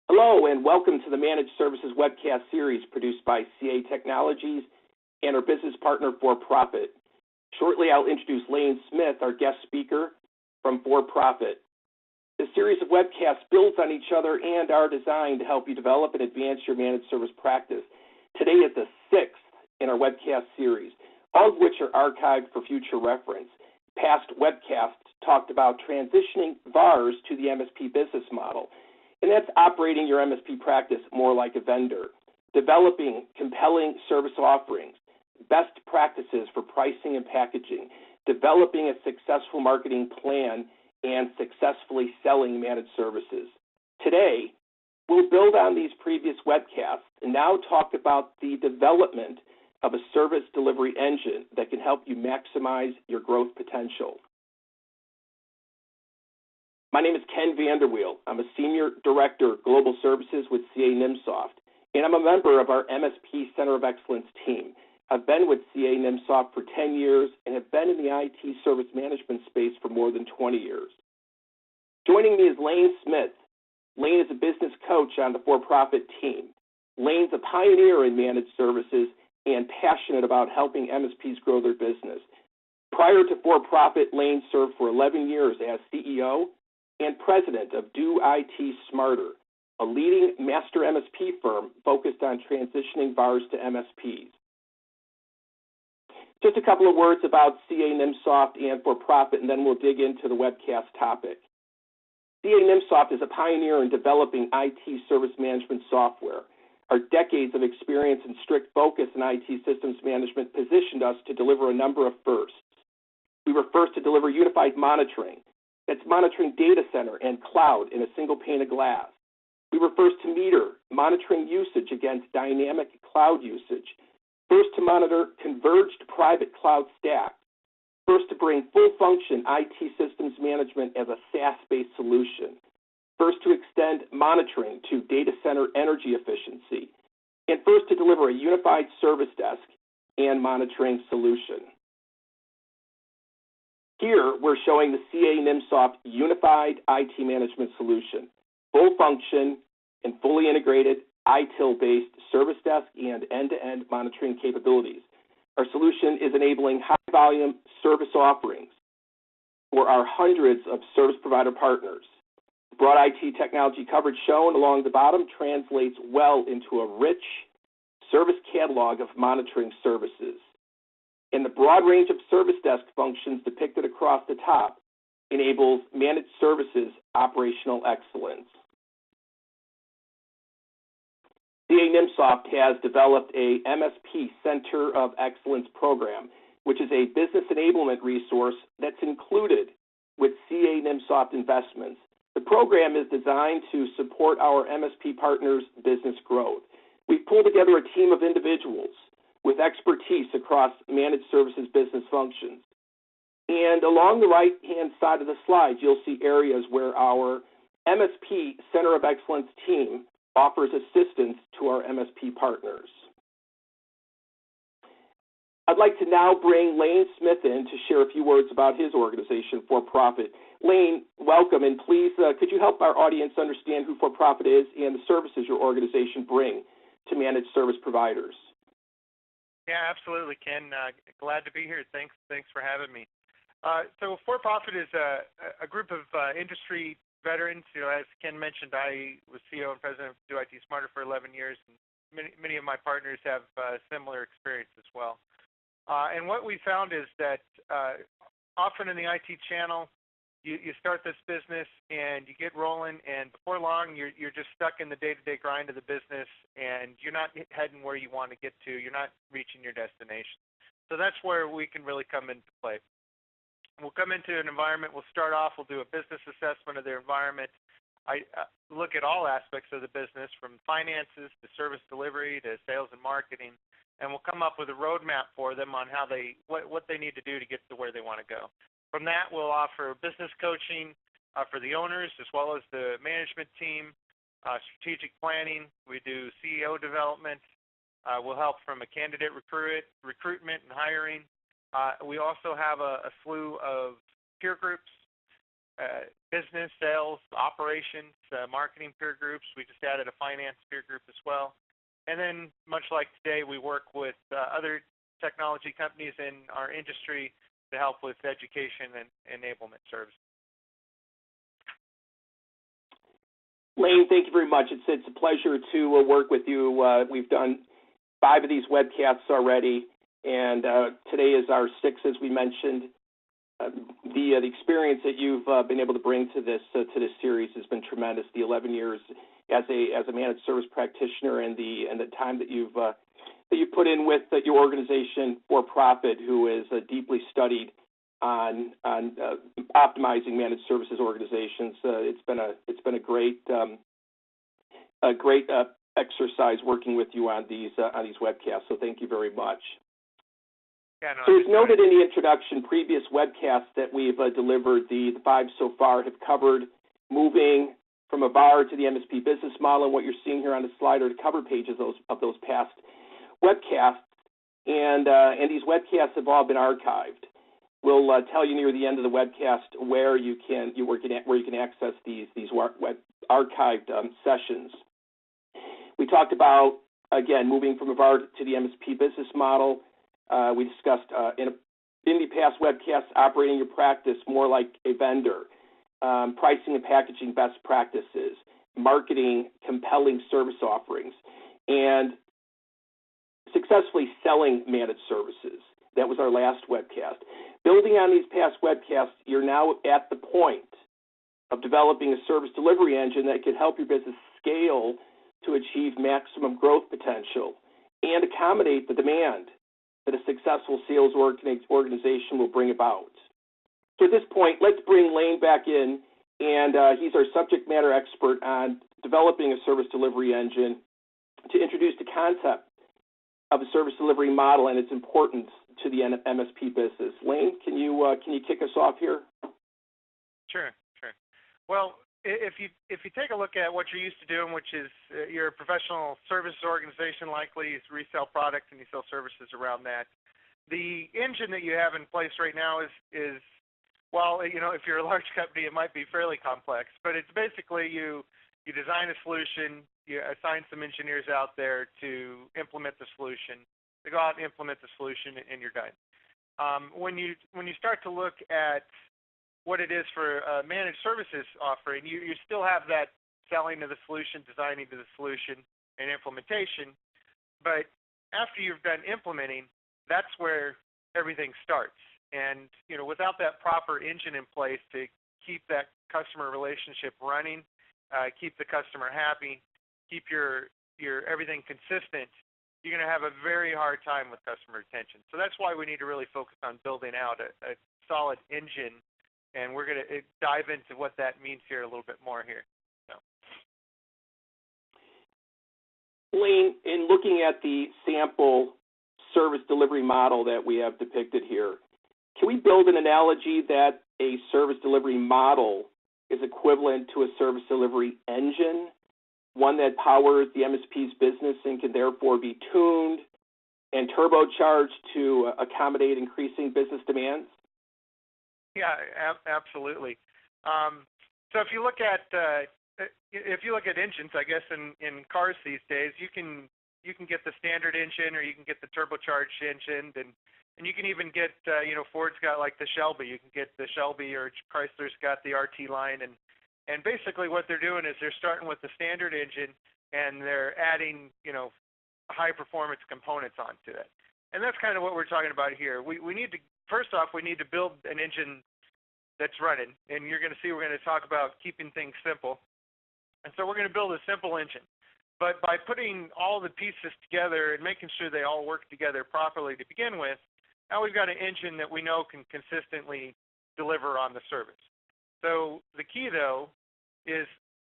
Hello and welcome to the Managed Services webcast series produced by CA Technologies and our business partner For Profit. Shortly I'll introduce Lane Smith, our guest speaker from For Profit. This series of webcasts builds on each other and are designed to help you develop and advance your managed service practice. Today is the sixth in our webcast series, all of which are archived for future reference. Past webcasts talked about transitioning VARs to the MSP business model. And that's operating your MSP practice more like a vendor, developing compelling service offerings, best practices for pricing and packaging, developing a successful marketing plan, and successfully selling managed services. Today, we'll build on these previous webcasts and now talk about the development of a service delivery engine that can help you maximize your growth potential. My name is Ken Vanderweel. I'm a Senior Director of Global Services with CA Nimsoft, and I'm a member of our MSP Center of Excellence team. I've been with CA Nimsoft for 10 years and have been in the IT service management space for more than 20 years. Joining me is Lane Smith. Lane is a business coach on the for-profit team. Lane's a pioneer in managed services and passionate about helping MSPs grow their business. Prior to for-profit, Lane served for 11 years as CEO and president of Do IT Smarter, a leading master MSP firm focused on transitioning VARs to MSPs. Just a couple of words about CA Nimsoft and For Profit, and then we'll dig into the webcast topic. CA Nimsoft is a pioneer in developing IT service management software. Our decades of experience and strict focus in IT systems management positioned us to deliver a number of firsts. We were first to deliver unified monitoring. That's monitoring data center and cloud in a single pane of glass. We were first to meter monitoring usage against dynamic cloud usage. First to monitor converged private cloud stacks. First to bring full function IT systems management as a SaaS-based solution. First to extend monitoring to data center energy efficiency. And first to deliver a unified service desk and monitoring solution. Here, we're showing the CA Nimsoft Unified IT Management Solution, full function and fully integrated ITIL-based service desk and end-to-end monitoring capabilities. Our solution is enabling high-volume service offerings for our hundreds of service provider partners. The broad IT technology coverage shown along the bottom translates well into a rich service catalog of monitoring services. And the broad range of service desk functions depicted across the top enables managed services operational excellence. CA Nimsoft has developed a MSP Center of Excellence program, which is a business enablement resource that's included with CA Nimsoft investments. The program is designed to support our MSP partners' business growth. We've pulled together a team of individuals with expertise across managed services business functions. And along the right-hand side of the slide, you'll see areas where our MSP Center of Excellence team offers assistance to our MSP partners. I'd like to now bring Lane Smith in to share a few words about his organization, For Profit. Lane, welcome, and please, could you help our audience understand who For Profit is and the services your organization bring to managed service providers? Yeah, absolutely, Ken. Glad to be here. Thanks for having me. So For Profit is a group of industry veterans. You know, as Ken mentioned, I was CEO and president of Do IT Smarter for 11 years, and many of my partners have similar experience as well. And what we found is that often in the IT channel, you start this business and you get rolling, and before long you're just stuck in the day-to-day grind of the business, and you're not heading where you want to get to. You're not reaching your destination. So that's where we can really come into play. We'll come into an environment. We'll start off. We'll do a business assessment of their environment. I look at all aspects of the business, from finances to service delivery to sales and marketing, and we'll come up with a roadmap for them on how what they need to do to get to where they want to go. From that, we'll offer business coaching for the owners as well as the management team, strategic planning. We do CEO development. We'll help from a candidate recruitment and hiring. We also have a slew of peer groups business, sales, operations, marketing peer groups. We just added a finance peer group as well. And then, much like today, we work with other technology companies in our industry to help with education and enablement services. Lane, thank you very much. It's a pleasure to work with you. We've done 5 of these webcasts already, and today is our 6th, as we mentioned. The experience that you've been able to bring to this series has been tremendous. The 11 years as a managed service practitioner, and the time that you've put in with your organization for profit, who is deeply studied on optimizing managed services organizations. It's been a great exercise working with you on these webcasts. So thank you very much. Yeah, no, so as noted in the introduction, previous webcasts that we've delivered, the 5 so far, have covered moving from a VAR to the MSP business model, and what you're seeing here on the slide are the cover pages of those past webcasts, and these webcasts have all been archived. We'll tell you near the end of the webcast where you can access these web archived sessions. We talked about, again, moving from a VAR to the MSP business model. We discussed in the past webcasts operating your practice more like a vendor, pricing and packaging best practices, marketing compelling service offerings, and successfully selling managed services. That was our last webcast. Building on these past webcasts, you're now at the point of developing a service delivery engine that could help your business scale to achieve maximum growth potential and accommodate the demand that a successful sales organization will bring about. So at this point, let's bring Lane back in, and he's our subject matter expert on developing a service delivery engine to introduce the concept of a service delivery model and its importance to the MSP business. Lane, can you kick us off here? Sure. Well, if you take a look at what you're used to doing, which is you're a professional services organization, likely you resell products and you sell services around that. The engine that you have in place right now is well, if you're a large company, it might be fairly complex, but it's basically you design a solution, you assign some engineers out there to implement the solution. They go out and implement the solution, and you're done. When you start to look at what it is for a managed services offering, you still have that selling of the solution, designing to the solution, and implementation. But after you've done implementing, that's where everything starts. And without that proper engine in place to keep that customer relationship running, keep the customer happy, keep your everything consistent, you're going to have a very hard time with customer retention. So that's why we need to really focus on building out a solid engine, and we're going to dive into what that means here a little bit more here. So. Lane, in looking at the sample service delivery model that we have depicted here, can we build an analogy that a service delivery model is equivalent to a service delivery engine, one that powers the MSP's business and can therefore be tuned and turbocharged to accommodate increasing business demands? Yeah, absolutely. So if you look at engines, I guess in cars these days, you can get the standard engine or you can get the turbocharged engine, and you can even get Ford's got like the Shelby. You can get the Shelby, or Chrysler's got the RT line, and basically what they're doing is they're starting with the standard engine and they're adding high performance components onto it. And that's kind of what we're talking about here. We need to, first off, we need to build an engine that's running, and you're going to see we're going to talk about keeping things simple. And so we're going to build a simple engine. But by putting all the pieces together and making sure they all work together properly to begin with, now we've got an engine that we know can consistently deliver on the service. So the key, though, is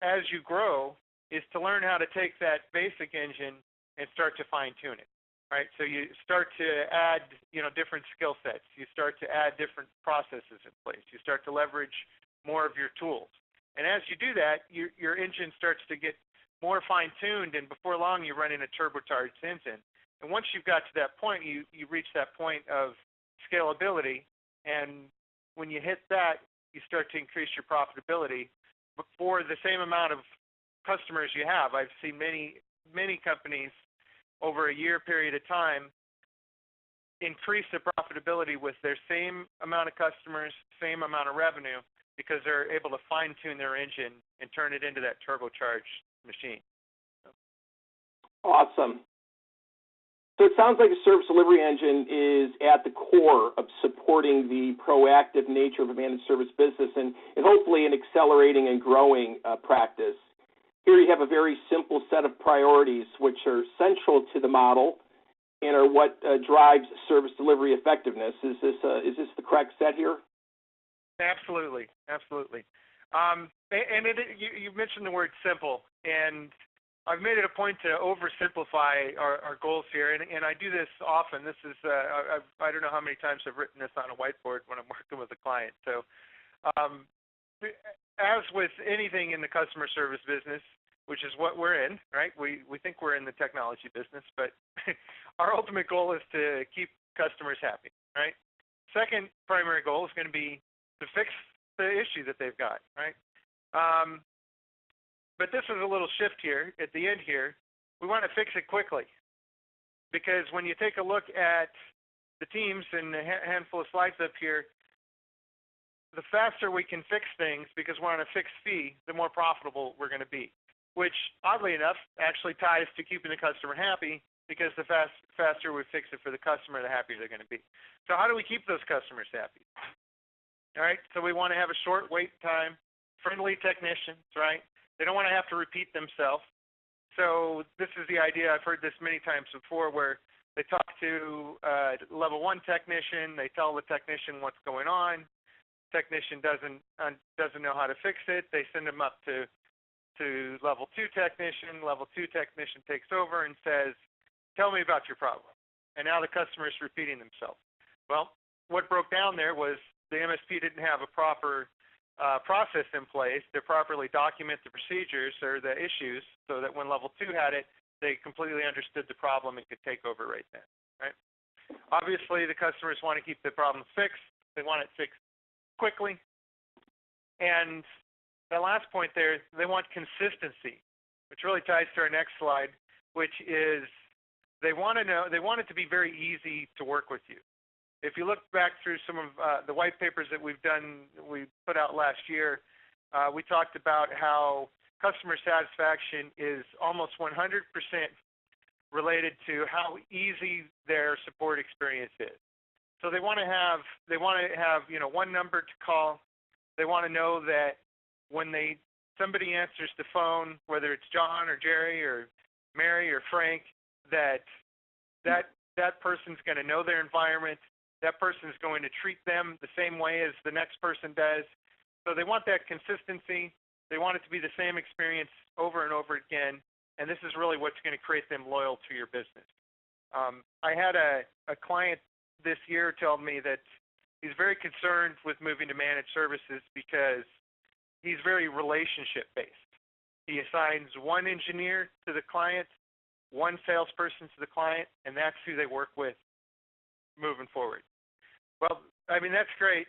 as you grow, is to learn how to take that basic engine and start to fine-tune it. Right, so you start to add, different skill sets. You start to add different processes in place. You start to leverage more of your tools. And as you do that, your engine starts to get more fine-tuned, and before long, you're running a turbocharged engine. And once you've got to that point, you reach that point of scalability, and when you hit that, you start to increase your profitability. But for the same amount of customers you have, I've seen many companies over a year period of time increase their profitability with their same amount of customers, same amount of revenue, because they're able to fine-tune their engine and turn it into that turbocharged machine. Awesome. So it sounds like a service delivery engine is at the core of supporting the proactive nature of a managed service business and hopefully an accelerating and growing practice. Here you have a very simple set of priorities which are central to the model and are what drives service delivery effectiveness. Is this the correct set here? Absolutely, absolutely. You mentioned the word simple, and I've made it a point to oversimplify our goals here, and I do this often. This is I don't know how many times I've written this on a whiteboard when I'm working with a client. So, as with anything in the customer service business, which is what we're in, right? We think we're in the technology business, but our ultimate goal is to keep customers happy, right? Second primary goal is going to be to fix the issue that they've got, right? But this is a little shift here at the end here. We want to fix it quickly, because when you take a look at the teams and a handful of slides up here, the faster we can fix things because we're on a fixed fee, the more profitable we're going to be, which oddly enough actually ties to keeping the customer happy, because the faster we fix it for the customer, the happier they're going to be. So how do we keep those customers happy? All right, so we want to have a short wait time, friendly technicians, right? They don't want to have to repeat themselves. So this is the idea. I've heard this many times before, where they talk to level 1 technician, they tell the technician what's going on. Technician doesn't know how to fix it. They send them up to level 2 technician. Level 2 technician takes over and says, "Tell me about your problem." And now the customer is repeating themselves. Well, what broke down there was the MSP didn't have a proper process in place to properly document the procedures or the issues, so that when level 2 had it, they completely understood the problem and could take over right then, right? Obviously, the customers want to keep the problem fixed. They want it fixed quickly. And the last point there, they want consistency, which really ties to our next slide, which is they want it to be very easy to work with you. If you look back through some of the white papers that we put out last year, we talked about how customer satisfaction is almost 100% related to how easy their support experience is. So they want to have one number to call. They want to know that when somebody answers the phone, whether it's John or Jerry or Mary or Frank, that person's going to know their environment. That person is going to treat them the same way as the next person does. So they want that consistency. They want it to be the same experience over and over again, and this is really what's going to create them loyal to your business. I had a client this year tell me that he's very concerned with moving to managed services because he's very relationship-based. He assigns one engineer to the client, one salesperson to the client, and that's who they work with moving forward. Well, I mean, that's great.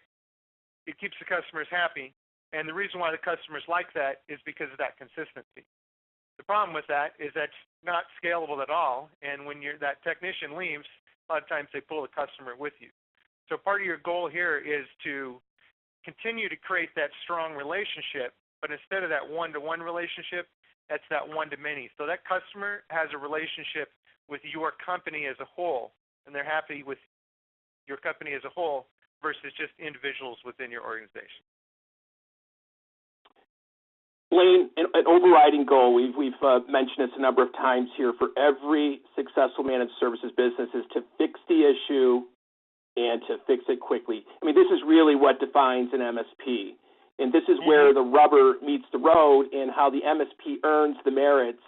It keeps the customers happy, and the reason why the customers like that is because of that consistency. The problem with that is that's not scalable at all, and when that technician leaves, a lot of times they pull the customer with you. So part of your goal here is to continue to create that strong relationship, but instead of that one-to-one relationship, that's that one-to-many. So that customer has a relationship with your company as a whole, and they're happy with your company as a whole versus just individuals within your organization. Blaine, an overriding goal, we've mentioned this a number of times here, for every successful managed services business is to fix the issue and to fix it quickly. I mean, this is really what defines an MSP. And this is where the rubber meets the road and how the MSP earns the merits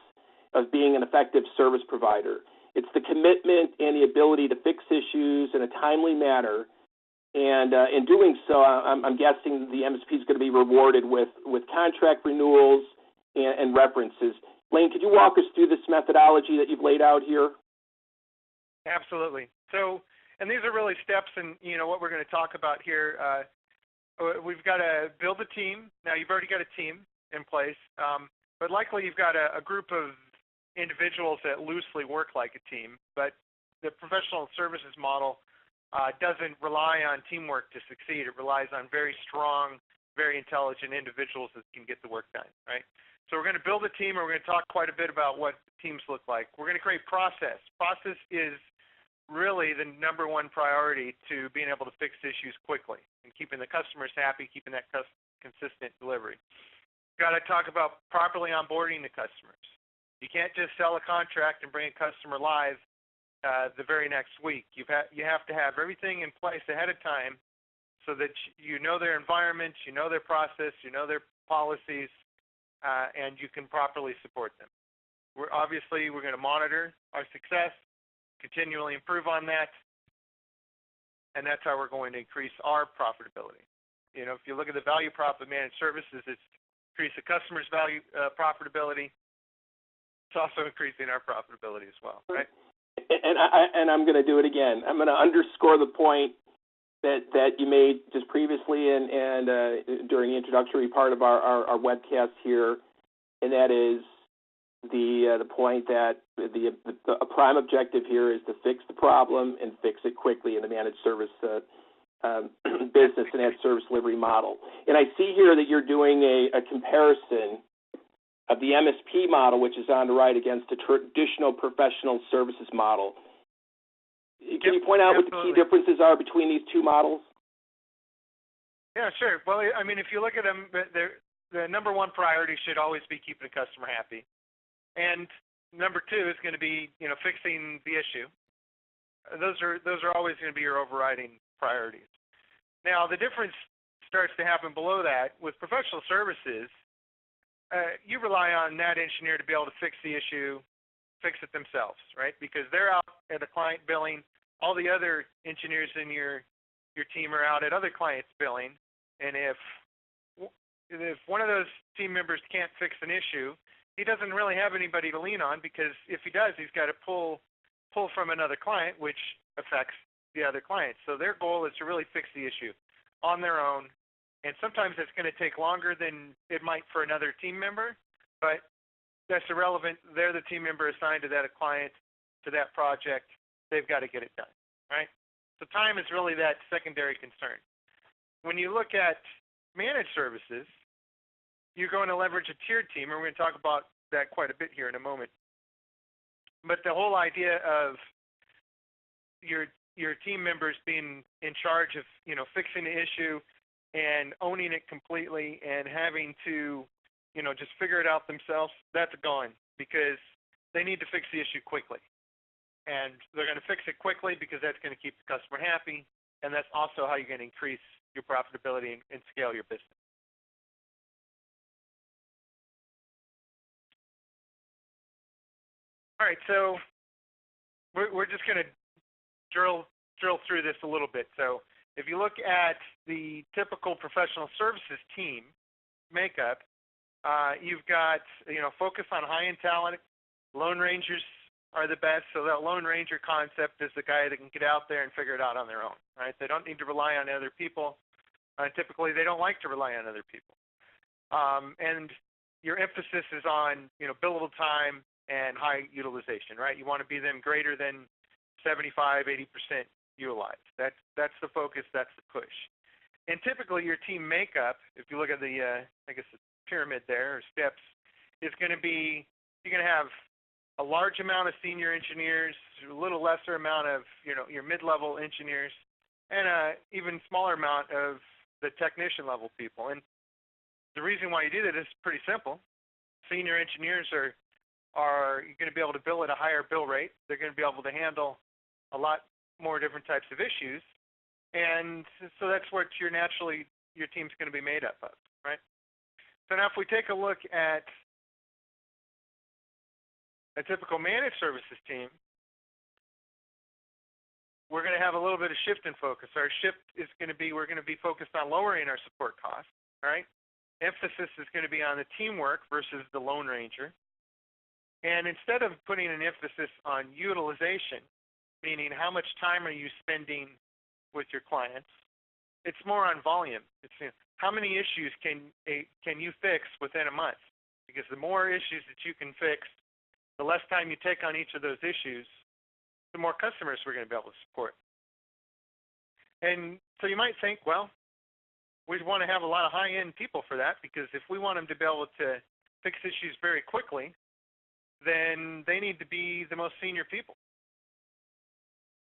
of being an effective service provider. It's the commitment and the ability to fix issues in a timely manner. And in doing so, I'm guessing the MSP is going to be rewarded with contract renewals and references. Blaine, could you walk us through this methodology that you've laid out here? Absolutely. So, and these are really steps in what we're going to talk about here. we've got to build a team. Now, you've already got a team in place, but likely you've got a group of individuals that loosely work like a team. But the professional services model doesn't rely on teamwork to succeed. It relies on very strong, very intelligent individuals that can get the work done, right? So we're going to build a team, and we're going to talk quite a bit about what teams look like. We're going to create process. Process is really the number one priority to being able to fix issues quickly and keeping the customers happy, keeping that consistent delivery. Got to talk about properly onboarding the customers. You can't just sell a contract and bring a customer live the very next week. You have to have everything in place ahead of time so that you know their environment, you know their process, you know their policies, and you can properly support them. We're going to monitor our success, continually improve on that, and that's how we're going to increase our profitability. You know, if you look at the value prop of managed services, it's increase the customer's value profitability. It's also increasing our profitability as well, right? And I'm going to do it again. I'm going to underscore the point that you made just previously and during the introductory part of our webcast here, and that is the point that a prime objective here is to fix the problem and fix it quickly in the managed service business and that service delivery model. And I see here that you're doing a comparison of the MSP model, which is on the right, against the traditional professional services model. Can you point out what the key differences are between these two models? Yeah, sure. Well, I mean, if you look at them, the number one priority should always be keeping the customer happy. And number two is going to be, you know, fixing the issue. Those are always going to be your overriding priorities. Now, the difference starts to happen below that. With professional services, you rely on that engineer to be able to fix the issue, fix it themselves, right? Because they're out at a client billing. All the other engineers in your team are out at other clients billing. And if one of those team members can't fix an issue, he doesn't really have anybody to lean on, because if he does, he's got to pull from another client, which affects the other clients. So their goal is to really fix the issue on their own. And sometimes it's going to take longer than it might for another team member, but that's irrelevant. They're the team member assigned to that client, to that project. They've got to get it done, right? So time is really that secondary concern. When you look at managed services, you're going to leverage a tiered team, and we're going to talk about that quite a bit here in a moment. But the whole idea of your team members being in charge of, you know, fixing the issue and owning it completely and having to, you know, just figure it out themselves, that's gone, because they need to fix the issue quickly. And they're going to fix it quickly because that's going to keep the customer happy, and that's also how you're going to increase your profitability and scale your business. All right, so we're just going to drill through this a little bit. So if you look at the typical professional services team makeup, you've got, you know, focus on high-end talent. Lone Rangers are the best. So that Lone Ranger concept is the guy that can get out there and figure it out on their own, right? They don't need to rely on other people. Typically, they don't like to rely on other people. And your emphasis is on, you know, billable time and high utilization, right? You want to be them greater than 75, 80% utilized. That's the focus. That's the push. And typically, your team makeup, if you look at the, I guess, the pyramid there, or steps, is going to be, you're going to have a large amount of senior engineers, a little lesser amount of, you know, your mid-level engineers, and an even smaller amount of the technician-level people. And the reason why you do that is pretty simple. Senior engineers are you're going to be able to bill at a higher bill rate. They're going to be able to handle a lot more different types of issues. And so that's what your team's going to be made up of, right? So now if we take a look at a typical managed services team, we're going to have a little bit of shift in focus. Our shift is going to be, we're going to be focused on lowering our support costs, all right? Emphasis is going to be on the teamwork versus the Lone Ranger. And instead of putting an emphasis on utilization, meaning how much time are you spending with your clients, it's more on volume. It's how many issues can you fix within a month? Because the more issues that you can fix, the less time you take on each of those issues, the more customers we're going to be able to support. And so you might think, well, we want to have a lot of high-end people for that, because if we want them to be able to fix issues very quickly, then they need to be the most senior people.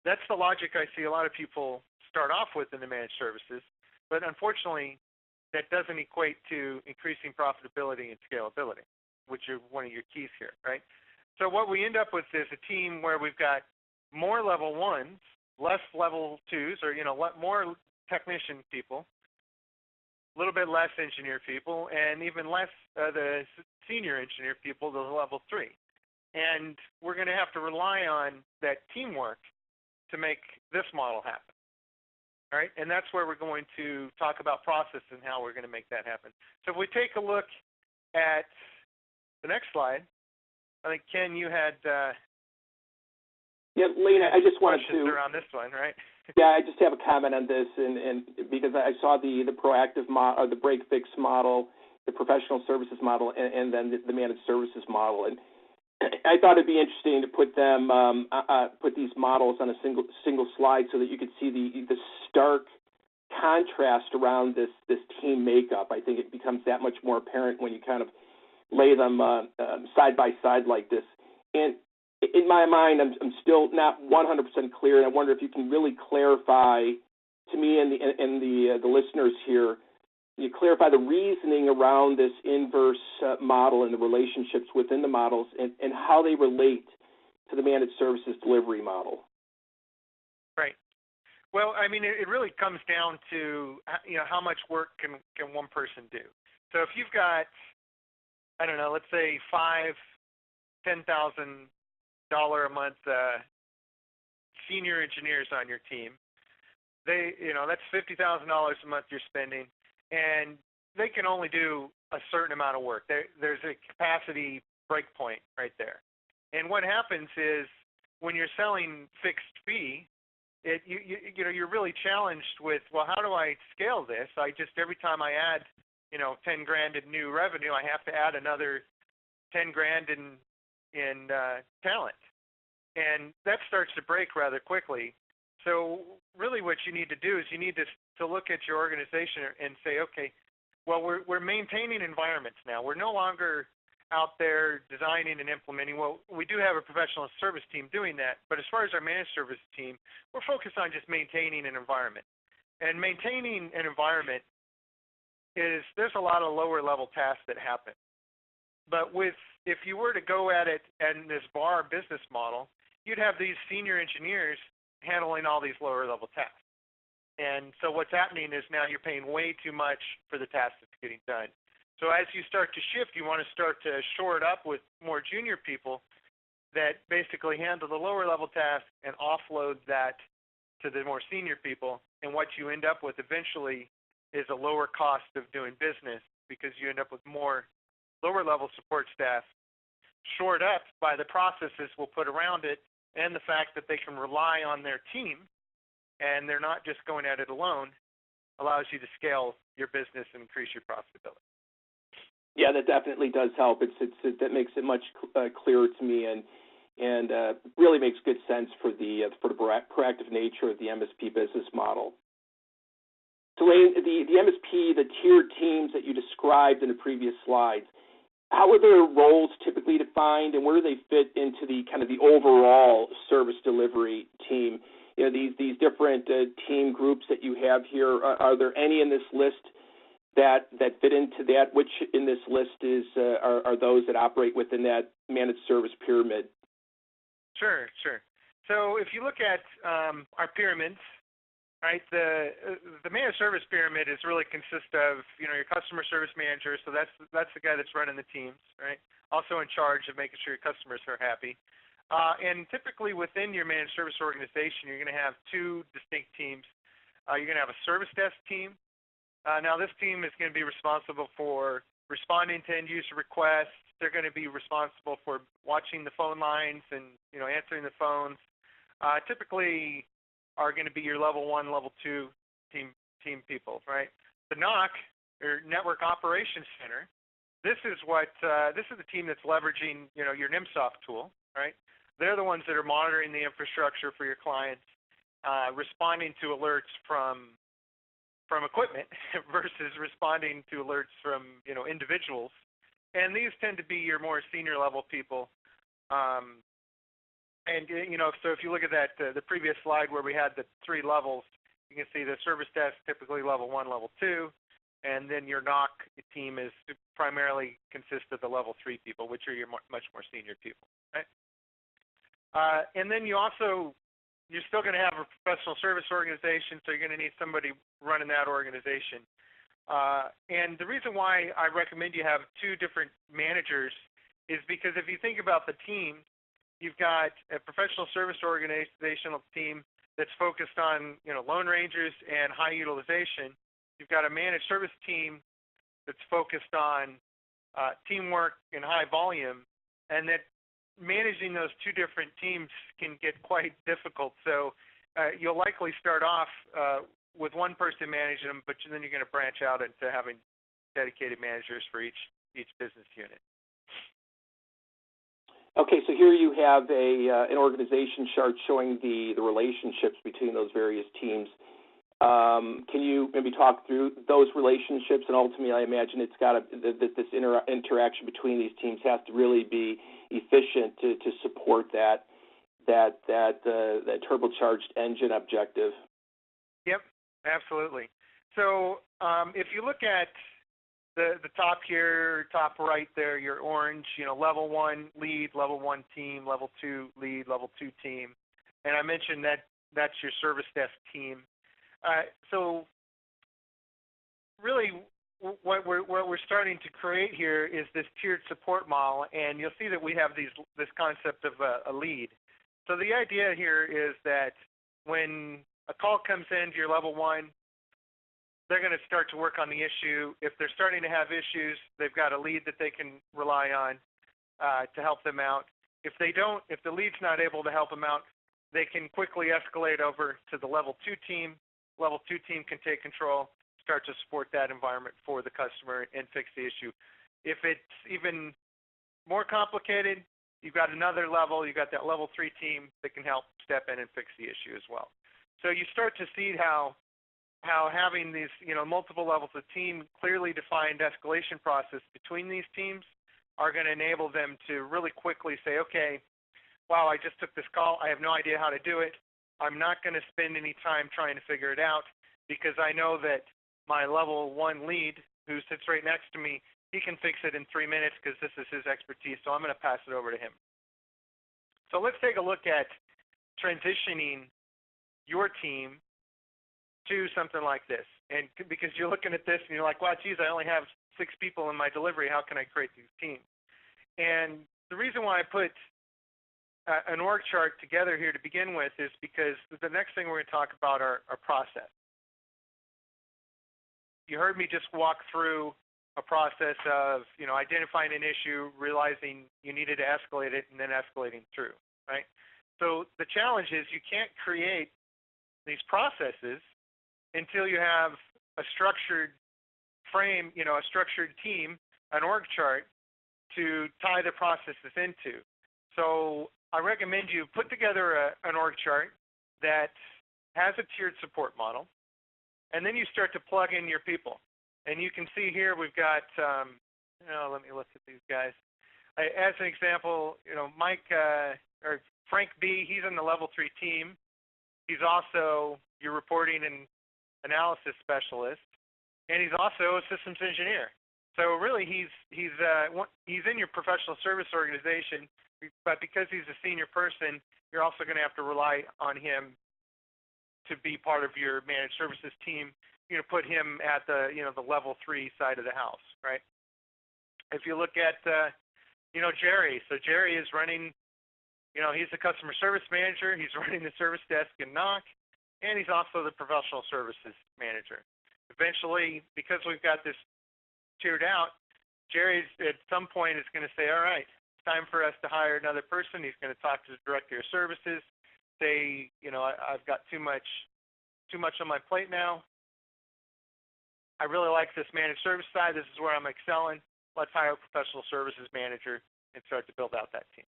That's the logic I see a lot of people start off with in the managed services, but unfortunately, that doesn't equate to increasing profitability and scalability, which are one of your keys here, right? So what we end up with is a team where we've got more level ones, less level twos, or more technician people, a little bit less engineer people, and even less the senior engineer people, the level 3. And we're going to have to rely on that teamwork to make this model happen. All right, and that's where we're going to talk about process and how we're going to make that happen. So if we take a look at the next slide, I think, Ken, you had yeah, Lena, I just wanted questions around this one, right? Yeah, I just have a comment on this, and because I saw the proactive model, or the break fix model, the professional services model, and then the managed services model, and I thought it'd be interesting to put them put these models on a single slide so that you could see the stark contrast around this team makeup. I think it becomes that much more apparent when you kind of lay them side by side like this. And in my mind, I'm still not 100% clear, and I wonder if you can really clarify to me and the listeners here. You clarify the reasoning around this inverse model and the relationships within the models, and how they relate to the managed services delivery model. Right. Well, I mean, it really comes down to how much work can one person do. So if you've got, I don't know, let's say $10,000 a month senior engineers on your team, that's $50,000 a month you're spending. And they can only do a certain amount of work. There's a capacity break point right there. And what happens is when you're selling fixed fee, you're really challenged with, well, how do I scale this? Every time I add, 10 grand in new revenue, I have to add another 10 grand in talent. And that starts to break rather quickly. So really what you need to do is you need to look at your organization and say, okay, well, we're maintaining environments now. We're no longer out there designing and implementing. Well, we do have a professional service team doing that, but as far as our managed service team, we're focused on just maintaining an environment. And maintaining an environment there's a lot of lower level tasks that happen. But if you were to go at it in this bar business model, you'd have these senior engineers handling all these lower level tasks. And so what's happening is now you're paying way too much for the task that's getting done. So as you start to shift, you want to start to shore it up with more junior people that basically handle the lower level tasks and offload that to the more senior people. And what you end up with eventually is a lower cost of doing business, because you end up with more lower level support staff shored up by the processes we'll put around it, and the fact that they can rely on their team and they're not just going at it alone, allows you to scale your business and increase your profitability. Yeah, that definitely does help. That makes it much clearer to me, and really makes good sense for the proactive nature of the MSP business model. So, the MSP, the tiered teams that you described in the previous slides, how are their roles typically defined, and where do they fit into the kind of the overall service delivery team? These different team groups that you have here. Are there any in this list that fit into that? Which in this list are those that operate within that managed service pyramid? Sure. So if you look at our pyramids, right, the managed service pyramid really consists of your customer service manager. So that's the guy that's running the teams, right? Also in charge of making sure your customers are happy. And typically within your managed service organization, you're going to have two distinct teams. You're going to have a service desk team. Now this team is going to be responsible for responding to end user requests. They're going to be responsible for watching the phone lines and answering the phones. Typically are going to be your level 1, level 2 team team people, right? The NOC, or Network Operations Center, this is the team that's leveraging, your Nimsoft tool, right? They're the ones that are monitoring the infrastructure for your clients, responding to alerts from equipment versus responding to alerts from, individuals. And these tend to be your more senior level people. So if you look at that, the previous slide where we had the 3 levels, you can see the service desk typically level 1, level 2, and then your NOC team is primarily consists of the level 3 people, which are your much more senior people, right? And then you're still going to have a professional service organization, so you're going to need somebody running that organization. And the reason why I recommend you have 2 different managers is because if you think about the team, you've got a professional service organizational team that's focused on, Lone Rangers and high utilization. You've got a managed service team that's focused on teamwork and high volume, and that managing those 2 different teams can get quite difficult. So you'll likely start off with one person managing them, but then you're going to branch out into having dedicated managers for each business unit. Okay, so here you have an organization chart showing the relationships between those various teams. Can you maybe talk through those relationships? And ultimately, I imagine it's got this interaction between these teams has to really be efficient to support that turbocharged engine objective. Yep, absolutely. So if you look at the top here, top right there, your orange, level 1 lead, level 1 team, level 2 lead, level 2 team, and I mentioned that's your service desk team. So really what we're starting to create here is this tiered support model, and you'll see that we have this concept of a lead. So the idea here is that when a call comes in to your level 1, they're going to start to work on the issue. If they're starting to have issues, they've got a lead that they can rely on to help them out. If the lead's not able to help them out, they can quickly escalate over to the level 2 team. Level 2 team can take control, start to support that environment for the customer and fix the issue. If it's even more complicated, you've got another level. You've got that level 3 team that can help step in and fix the issue as well. So you start to see how having these, multiple levels of team, clearly defined escalation process between these teams are going to enable them to really quickly say, okay, wow, I just took this call. I have no idea how to do it. I'm not going to spend any time trying to figure it out because I know that my level 1 lead, who sits right next to me, he can fix it in 3 minutes because this is his expertise, so I'm going to pass it over to him. So let's take a look at transitioning your team to something like this. And because you're looking at this and you're like, wow, geez, I only have 6 people in my delivery. How can I create these teams? And the reason why I put an org chart together here to begin with is because the next thing we're going to talk about are process. You heard me just walk through a process of, identifying an issue, realizing you needed to escalate it, and then escalating through, right? So the challenge is you can't create these processes until you have a structured frame, a structured team, an org chart to tie the processes into. So I recommend you put together an org chart that has a tiered support model, and then you start to plug in your people. And you can see here we've got, let me look at these guys. As an example, Mike or Frank B, he's in the level 3 team. He's also your reporting and analysis specialist, and he's also a systems engineer. So really, he's in your professional service organization, but because he's a senior person, you're also going to have to rely on him to be part of your managed services team. You're going to put him at the the level 3 side of the house, right? If you look at Jerry, so Jerry is running, he's the customer service manager. He's running the service desk and NOC, and he's also the professional services manager. Eventually, because we've got this tiered out, Jerry at some point is going to say, all right, it's time for us to hire another person. He's going to talk to the director of services, say, I've got too much on my plate now. I really like this managed service side. This is where I'm excelling. Let's hire a professional services manager and start to build out that team.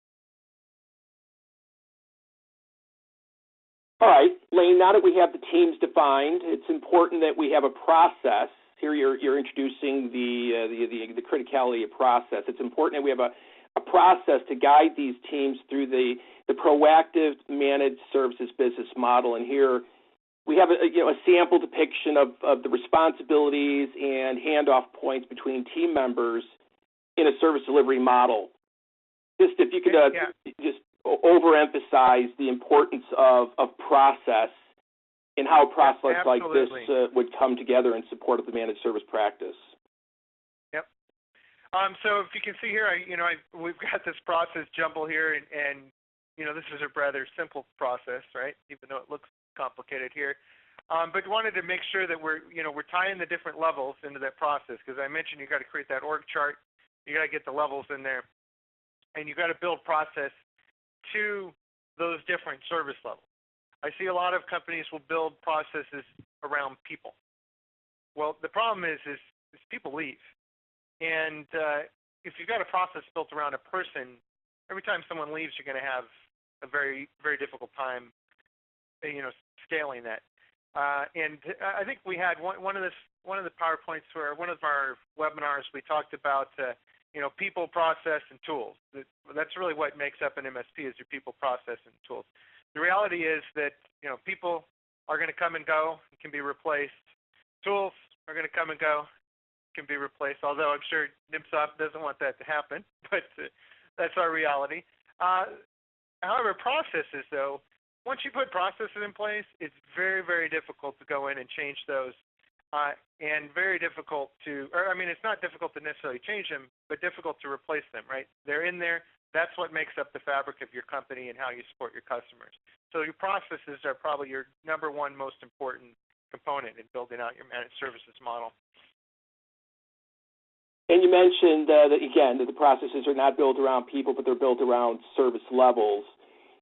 All right, Lane, now that we have the teams defined, it's important that we have a process. Here you're introducing the criticality of process. It's important that we have a process to guide these teams through the proactive managed services business model. And here we have a sample depiction of the responsibilities and handoff points between team members in a service delivery model. Just if you could just overemphasize the importance of process and how a process like this would come together in support of the managed service practice. Yep. So if you can see here, we've got this process jumble here, and this is a rather simple process, right? Even though it looks complicated here. But wanted to make sure that we're tying the different levels into that process, because I mentioned you got to create that org chart, you got to get the levels in there, and you got to build process to those different service levels. I see a lot of companies will build processes around people. Well, the problem is people leave, and if you've got a process built around a person, every time someone leaves, you're going to have a very, very difficult time, scaling that. And I think we had one of the PowerPoints or one of our webinars. We talked about people, process, and tools. That's really what makes up an MSP is your people, process, and tools. The reality is that people are going to come and go, can be replaced. Tools are going to come and go, can be replaced. Although I'm sure Nimsoft doesn't want that to happen, but that's our reality. However, processes, though, once you put processes in place, it's very, very difficult to go in and change those, and very difficult it's not difficult to necessarily change them, but difficult to replace them, right? They're in there. That's what makes up the fabric of your company and how you support your customers. So your processes are probably your number one most important component in building out your managed services model. And you mentioned that the processes are not built around people, but they're built around service levels.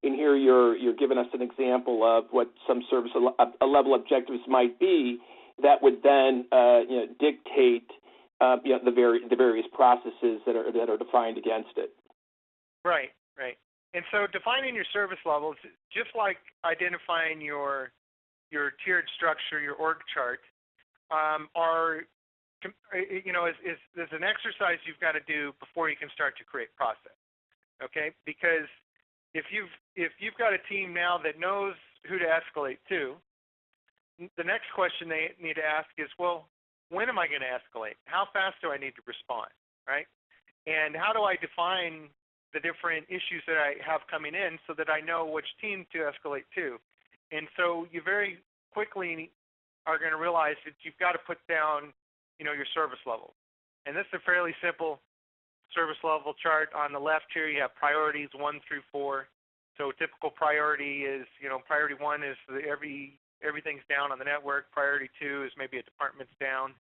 And here you're giving us an example of what some service level objectives might be that would then dictate the various processes that are defined against it. Right. And so defining your service levels, just like identifying your tiered structure, your org chart, is an exercise you've got to do before you can start to create process. Okay? Because if you've got a team now that knows who to escalate to, the next question they need to ask is, well, when am I going to escalate? How fast do I need to respond, right? And how do I define the different issues that I have coming in so that I know which team to escalate to? And so you very quickly are going to realize that you've got to put down, your service levels. And this is a fairly simple service level chart. On the left here, you have priorities 1 through 4. So typical priority is, priority 1 is everything's down on the network. Priority 2 is maybe a department's down.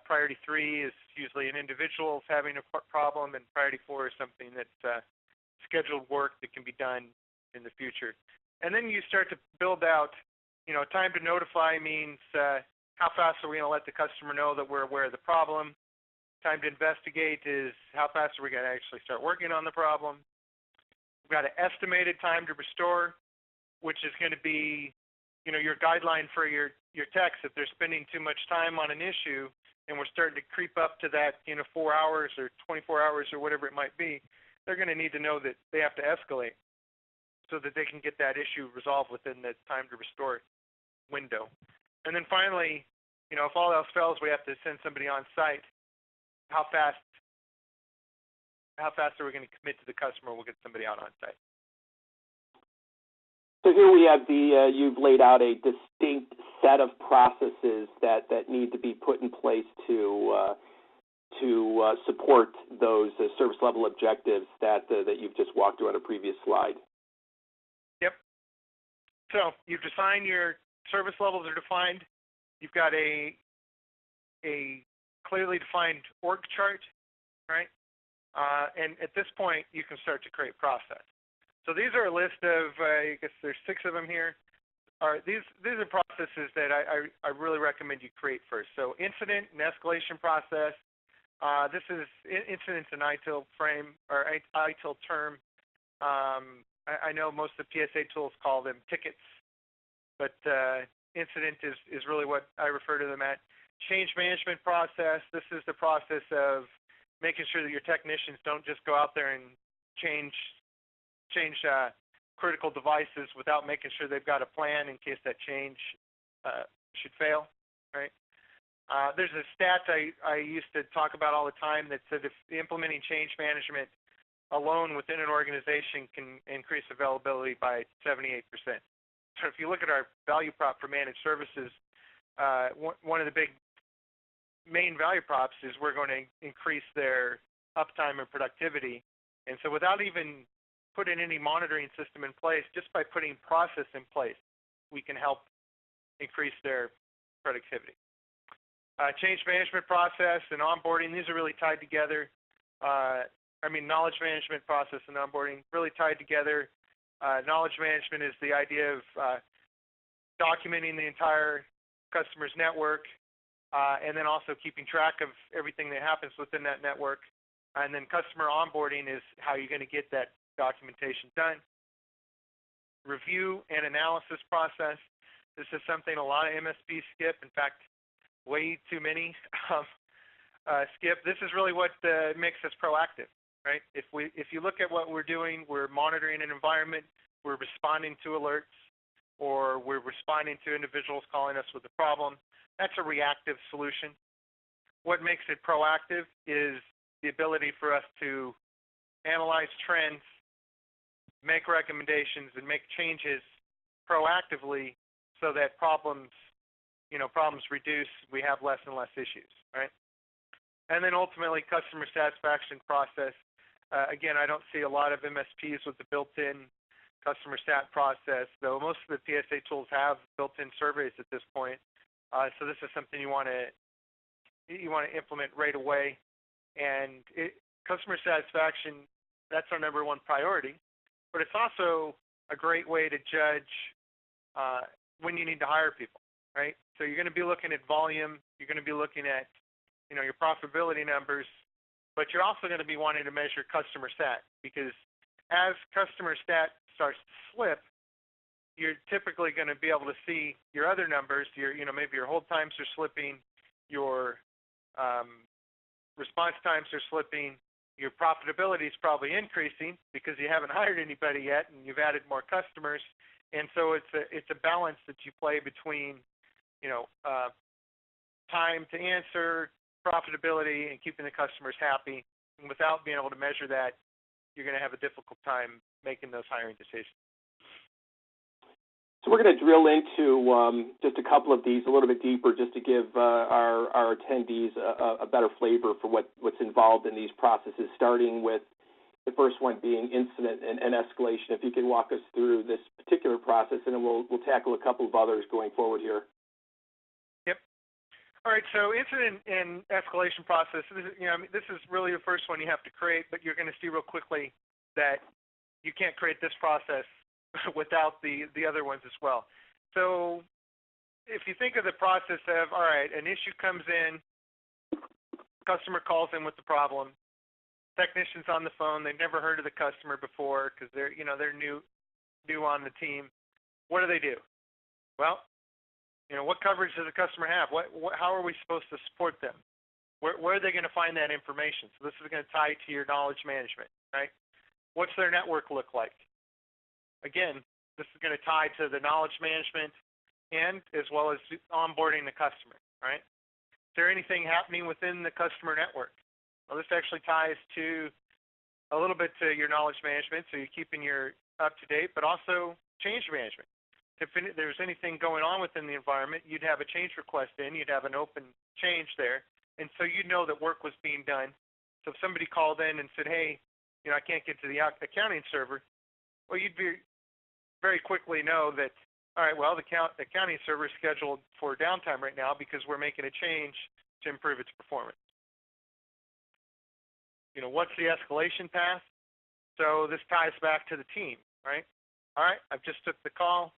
Priority 3 is usually an individual's having a problem, and priority 4 is something that's scheduled work that can be done in the future. And then you start to build out, time to notify means how fast are we going to let the customer know that we're aware of the problem. Time to investigate is how fast are we going to actually start working on the problem. We've got an estimated time to restore, which is going to be your guideline for your techs. If they're spending too much time on an issue and we're starting to creep up to that 4 hours or 24 hours or whatever it might be, they're going to need to know that they have to escalate so that they can get that issue resolved within the time to restore window. And then finally, if all else fails, we have to send somebody on site. How fast are we going to commit to the customer? We'll get somebody out on site. So here we have you've laid out a distinct set of processes that need to be put in place to support those service level objectives that you've just walked through on a previous slide. Yep. So you've defined your service levels are defined. You've got a clearly defined org chart, right? And at this point, you can start to create process. So these are a list of, I guess there's 6 of them here. these are processes that I really recommend you create first. So incident and escalation process. This is incidents an ITIL frame or ITIL term. I know most of the PSA tools call them tickets, but incident is really what I refer to them at. Change management process. This is the process of making sure that your technicians don't just go out there and change critical devices without making sure they've got a plan in case that change should fail, right? There's a stat I used to talk about all the time that said if implementing change management alone within an organization can increase availability by 78%. So if you look at our value prop for managed services, one of the big main value props is we're going to increase their uptime and productivity. And so without even putting any monitoring system in place, just by putting process in place, we can help increase their productivity. Change management process and onboarding, these are really tied together. Knowledge management process and onboarding really tied together. Knowledge management is the idea of documenting the entire customer's network and then also keeping track of everything that happens within that network. And then customer onboarding is how you're going to get that documentation done. Review and analysis process. This is something a lot of MSPs skip. In fact, way too many skip. This is really what makes us proactive, right? If you look at what we're doing, we're monitoring an environment, we're responding to alerts, or we're responding to individuals calling us with a problem. That's a reactive solution. What makes it proactive is the ability for us to analyze trends, make recommendations, and make changes proactively so that problems reduce, we have less and less issues, right? And then ultimately, customer satisfaction process. Again, I don't see a lot of MSPs with the built-in customer sat process, though most of the PSA tools have built-in surveys at this point. So this is something you want to implement right away. And customer satisfaction, that's our number one priority. But it's also a great way to judge when you need to hire people, right? So you're going to be looking at volume, you're going to be looking at, your profitability numbers, but you're also going to be wanting to measure customer sat, because as customer sat starts to slip, you're typically going to be able to see your other numbers. Maybe your hold times are slipping, your response times are slipping, your profitability is probably increasing because you haven't hired anybody yet and you've added more customers. And so it's a balance that you play between, time to answer, profitability, and keeping the customers happy. And without being able to measure that, you're going to have a difficult time making those hiring decisions. So we're going to drill into just a couple of these a little bit deeper, just to give our attendees a better flavor for what's involved in these processes, starting with the first one being incident and escalation. If you can walk us through this particular process, and then we'll tackle a couple of others going forward here. Yep. All right, so incident and escalation process, this is really the first one you have to create, but you're going to see real quickly that you can't create this process without the other ones as well. So if you think of the process of, all right, an issue comes in, customer calls in with the problem, technician's on the phone, they've never heard of the customer before because they're new on the team. What do? Well, what coverage does the customer have? How are we supposed to support them? Where are they going to find that information? So this is going to tie to your knowledge management, right? What's their network look like? Again, this is going to tie to the knowledge management and as well as onboarding the customer, right? Is there anything happening within the customer network? Well, this actually ties to a little bit to your knowledge management, so you're keeping your up-to-date, but also change management. If there's anything going on within the environment, you'd have a change request in, you'd have an open change there, and so you'd know that work was being done. So if somebody called in and said, hey, I can't get to the accounting server, well, you'd very quickly know that, all right, well, the accounting server is scheduled for downtime right now because we're making a change to improve its performance. What's the escalation path? So this ties back to the team, right? All right, I've just took the call.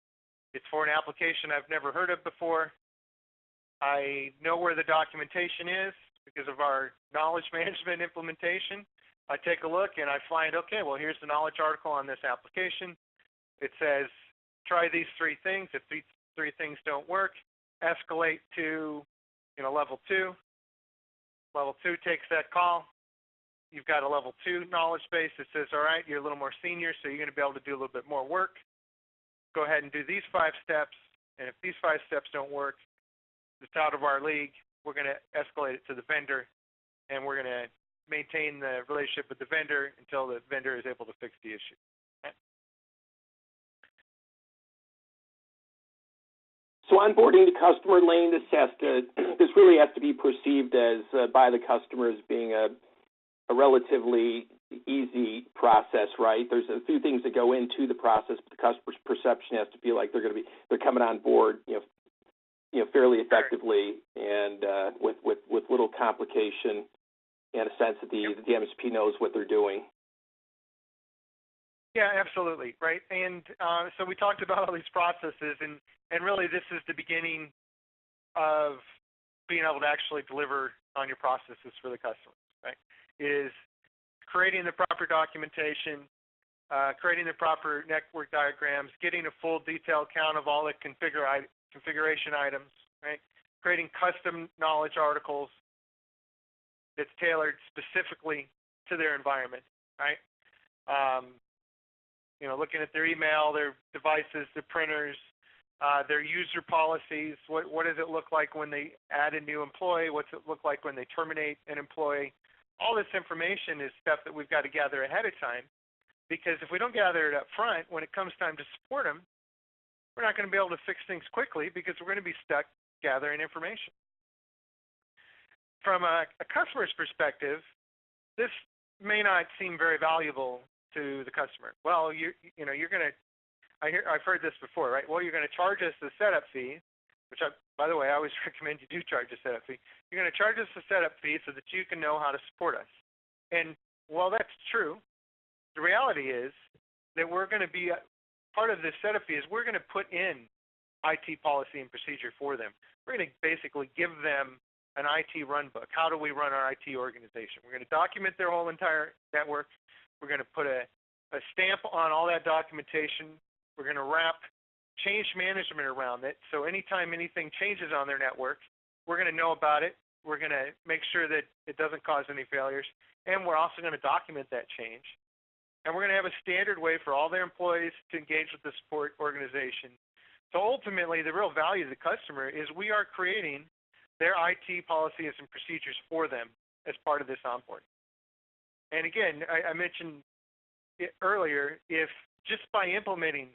It's for an application I've never heard of before. I know where the documentation is because of our knowledge management implementation. I take a look and I find, okay, well, here's the knowledge article on this application. It says, try these 3 things. If these 3 things don't work, escalate to, level 2. Level 2 takes that call. You've got a level 2 knowledge base that says, all right, you're a little more senior, so you're going to be able to do a little bit more work. Go ahead and do these 5 steps, and if these 5 steps don't work, it's out of our league. We're going to escalate it to the vendor, and we're going to maintain the relationship with the vendor until the vendor is able to fix the issue. Okay. So onboarding the customer, Lane, this really has to be perceived as by the customer as being a relatively easy process, right? There's a few things that go into the process, but the customer's perception has to feel like they're coming on board, fairly effectively and with little complication and a sense that the MSP knows what they're doing. Yeah, absolutely, right. And so we talked about all these processes, and really this is the beginning of being able to actually deliver on your processes for the customer, right? Is creating the proper documentation, creating the proper network diagrams, getting a full detailed count of all the configuration items, right? Creating custom knowledge articles that's tailored specifically to their environment, right? Looking at their email, their devices, their printers, their user policies. What does it look like when they add a new employee? What's it look like when they terminate an employee? All this information is stuff that we've got to gather ahead of time, because if we don't gather it up front, when it comes time to support them, we're not going to be able to fix things quickly because we're going to be stuck gathering information. From a customer's perspective, this may not seem very valuable to the customer. Well, you're going to, I've heard this before, right? Well, you're going to charge us the setup fee, which by the way, I always recommend you do charge a setup fee. You're going to charge us a setup fee so that you can know how to support us. And while that's true, the reality is that we're going to be, part of this setup fee is we're going to put in IT policy and procedure for them. We're going to basically give them an IT run book. How do we run our IT organization? We're going to document their whole entire network. We're going to put a stamp on all that documentation. We're going to wrap change management around it. So anytime anything changes on their network, we're going to know about it. We're going to make sure that it doesn't cause any failures. And we're also going to document that change. And we're going to have a standard way for all their employees to engage with the support organization. So ultimately, the real value to the customer is we are creating their IT policies and procedures for them as part of this onboarding. And again, I mentioned it earlier, if just by implementing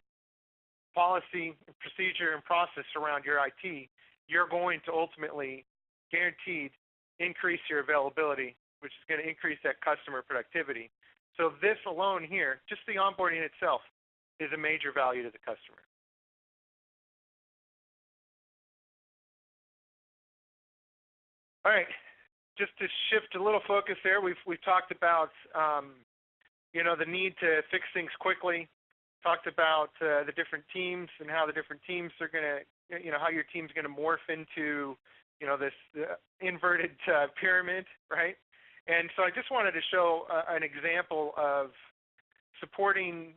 policy, procedure, and process around your IT, you're going to ultimately, guaranteed, increase your availability, which is going to increase that customer productivity. So this alone here, just the onboarding itself, is a major value to the customer. All right, just to shift a little focus there, we've talked about the need to fix things quickly. Talked about the different teams and how the different teams are going to, how your team's going to morph into, this inverted pyramid, right? And so I just wanted to show an example of supporting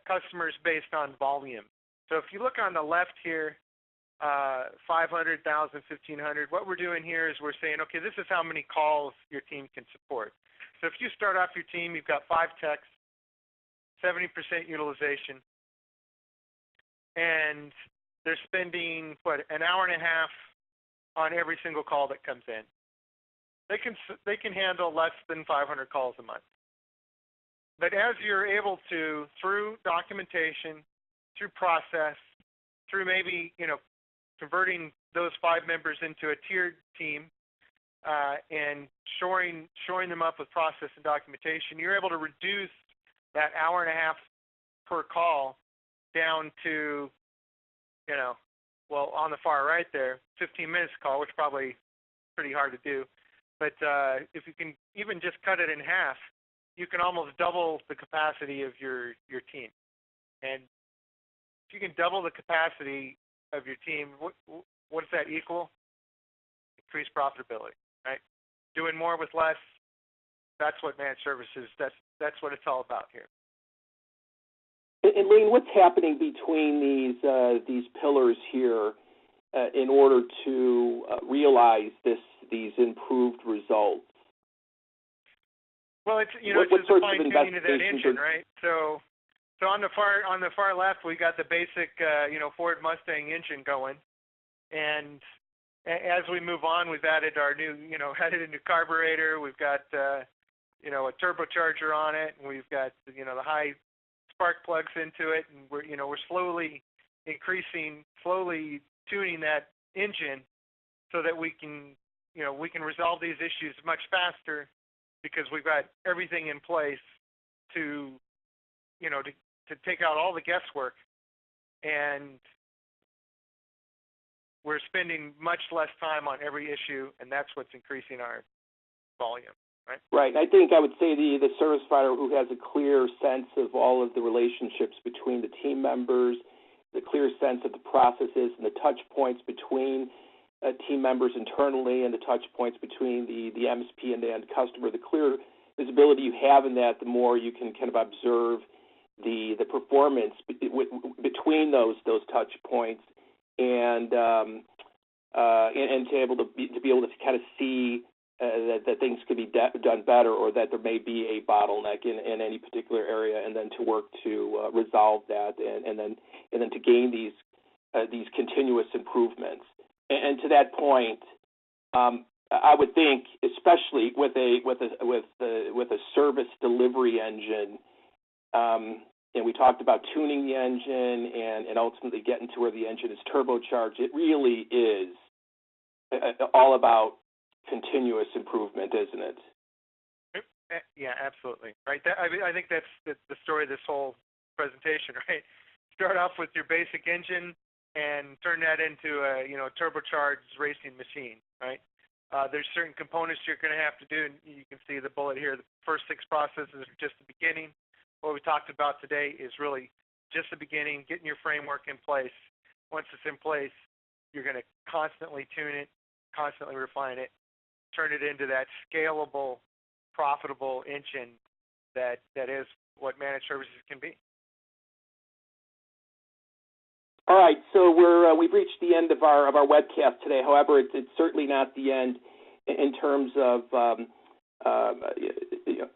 customers based on volume. So if you look on the left here, 500, 1,000, 1,500, what we're doing here is we're saying, okay, this is how many calls your team can support. So if you start off your team, you've got 5 techs, 70% utilization, and they're spending, an hour and a half on every single call that comes in. They can handle less than 500 calls a month. But as you're able to, through documentation, through process, through maybe, converting those 5 members into a tiered team, and shoring them up with process and documentation, you're able to reduce that hour and a half per call down to, on the far right there, 15 minutes call, which is probably pretty hard to do. But if you can even just cut it in half, you can almost double the capacity of your team. And you can double the capacity of your team, what does that equal? Increased profitability, right? Doing more with less. That's what managed services. That's what it's all about here. And Lane, what's happening between these pillars here in order to realize these improved results? Well, it's just a fine tuning of that engine, right? So on the far left, we got the basic Ford Mustang engine going, and as we move on, we've added our new added a new carburetor. We've got a turbocharger on it, and we've got the high spark plugs into it, and we're slowly tuning that engine so that we can resolve these issues much faster, because we've got everything in place to take out all the guesswork, and we're spending much less time on every issue, and that's what's increasing our volume, right? Right. And I think I would say the service provider who has a clear sense of all of the relationships between the team members, the clear sense of the processes and the touch points between team members internally and the touch points between the MSP and the end customer, the clear visibility you have in that, the more you can kind of observe the performance between those touch points, and to be able to kind of see that things could be done better, or that there may be a bottleneck in any particular area, and then to work to resolve that, and then to gain these continuous improvements. And to that point, I would think, especially with a service delivery engine, and we talked about tuning the engine and ultimately getting to where the engine is turbocharged. It really is all about continuous improvement, isn't it? Yeah, absolutely. Right. I think that's the story of this whole presentation, right? Start off with your basic engine and turn that into a turbocharged racing machine, right? There's certain components you're going to have to do, and you can see the bullet here. The first 6 processes are just the beginning. What we talked about today is really just the beginning, getting your framework in place. Once it's in place, you're going to constantly tune it, constantly refine it, turn it into that scalable, profitable engine that is what managed services can be. All right, so we've reached the end of our webcast today. However, it's certainly not the end in terms of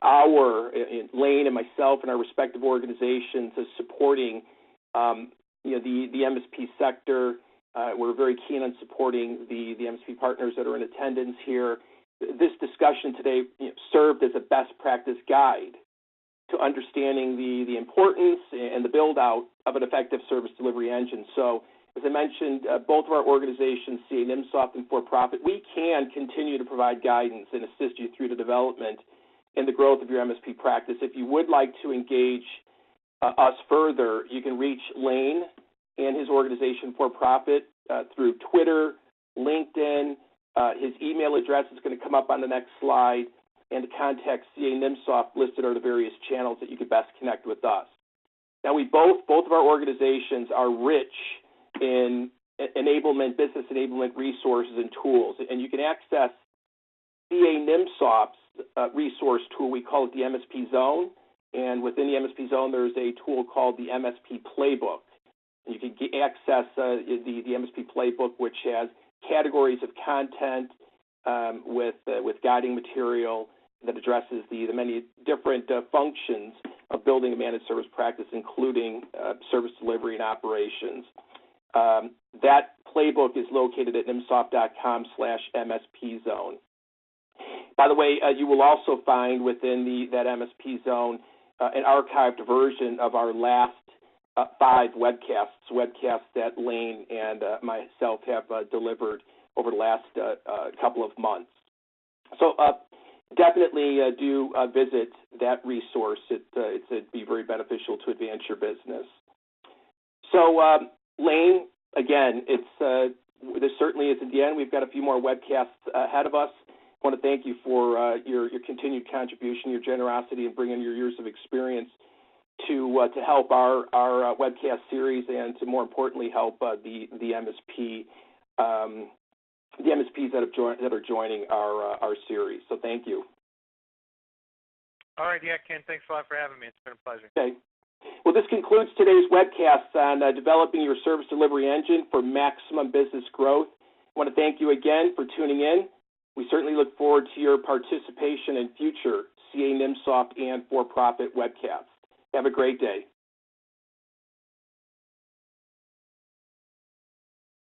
our Lane and myself and our respective organizations is supporting the MSP sector. We're very keen on supporting the MSP partners that are in attendance here. This discussion today served as a best practice guide to understanding the importance and the build-out of an effective service delivery engine. So, as I mentioned, both of our organizations, CA Nimsoft and For Profit, we can continue to provide guidance and assist you through the development and the growth of your MSP practice. If you would like to engage us further, you can reach Lane and his organization, For Profit, through Twitter, LinkedIn. His email address is going to come up on the next slide, and to contact CA Nimsoft listed are the various channels that you could best connect with us. Now, both of our organizations are rich in business enablement resources and tools, and you can access CA Nimsoft's resource tool. We call it the MSP Zone, and within the MSP Zone, there's a tool called the MSP Playbook. And you can access the MSP Playbook, which has categories of content with guiding material that addresses the many different functions of building a managed service practice, including service delivery and operations. That playbook is located at nimsoft.com/MSP Zone. By the way, you will also find within that MSP Zone an archived version of our last 5 webcasts that Lane and myself have delivered over the last couple of months. So definitely do visit that resource. It'd be very beneficial to advance your business. So Lane, again, this certainly isn't the end. We've got a few more webcasts ahead of us. I want to thank you for your continued contribution, your generosity in bringing your years of experience to help our webcast series and to more importantly help the MSP the MSPs that are joining our series. So thank you. All right, yeah, Ken, thanks a lot for having me. It's been a pleasure. Okay. Well, this concludes today's webcast on developing your service delivery engine for maximum business growth. I want to thank you again for tuning in. We certainly look forward to your participation in future CA Nimsoft and for-profit webcasts. Have a great day.